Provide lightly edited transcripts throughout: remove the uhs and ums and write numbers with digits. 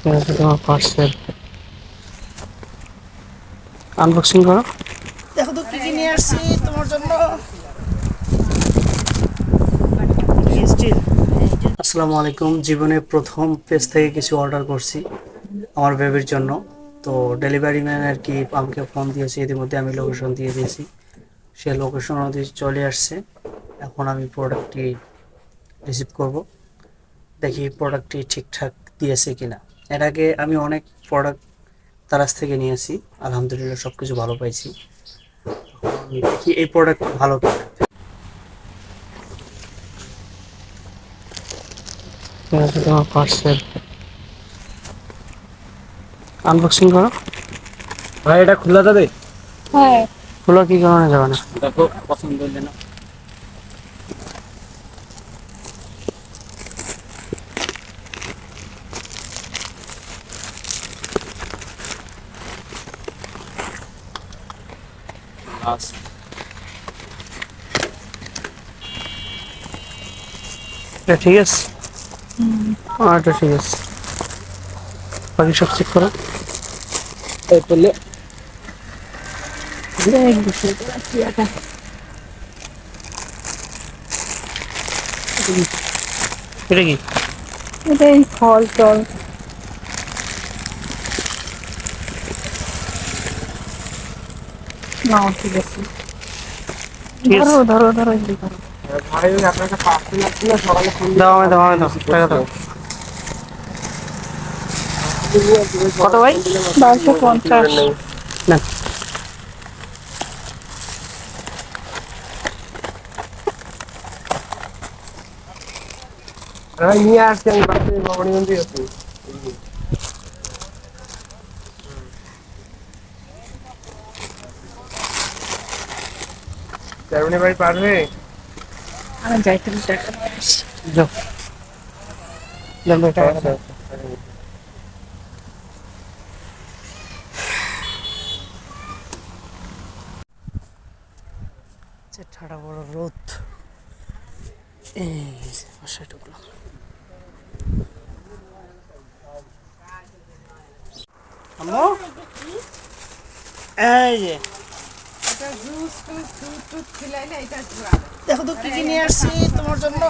তোমার parcel unboxing করো। দেখো তো কি কি নিয়ে আসছি তোমার জন্য। আসসালামু আলাইকুম। জীবনে প্রথম পেজ থেকে কিছু অর্ডার করছি আমার বেবির জন্য। তো ডেলিভারি ম্যান আর কি আমাকে ফোন দিয়েছে, ইতিমধ্যে আমি লোকেশন দিয়ে দিয়েছি, সে লোকেশন অনুযায়ী চলে আসছে। এখন আমি প্রোডাক্টটি রিসিভ করব, দেখি প্রোডাক্টটি ঠিকঠাক দিয়েছে কিনা। এর আগে আমি অনেক প্রোডাক্ট তার কাছ থেকে নিয়েছি, আলহামদুলিল্লাহ সব কিছু ভালো পাইছি। দেখি এই প্রোডাক্ট ভালো কিনা। তোমার পার্সেল আনবক্সিং করো। ভাই এটা খোলা যাবে? হ্যাঁ, খোলা কি কারণে যাবে না? দেখো পছন্দ হইলে না। এটা ঠিক আছে, এটা ঠিক আছে, বাকি সব চেক করো। এই করলে এটা কি? এটাই ফল টল। না ঠিক আছে, ঠিক আছে, ধরো ধরো ধরো এগুলি ধরো। ভাই ওই আপনাকে পার্সেল আসছিল সকালে ফোন দাও আমি দাও টাকা দাও। কত ভাই? 1250। না ভাই নিয়ে আসছি আমি বাড়িতে ভবানীগঞ্জে আছি। জার্মানি ভাই পারবে? আমি যাইতে টাকা নিয়ে আসি। যাও, দাও টাকা দাও। ঠাড়া বড় রোদ, এই যে বাসায় ঢুকলাম। আম্মু এই যে দেখো তো কি কি নিয়ে আসছি তোমার জন্য।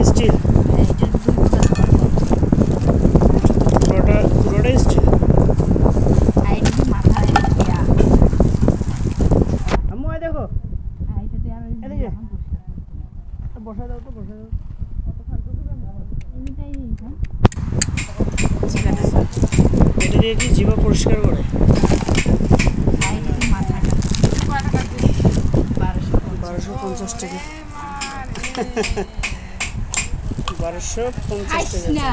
স্টিল পুরোটা স্টিল। আম্মু এই দেখো, এদিকে বসা দাও তো, বসা দাও। এটা দিয়ে কি জিভা পরিষ্কার করে? 1250 টাকা। 1250 টাকা।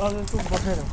আগে একটু বসায় দাও।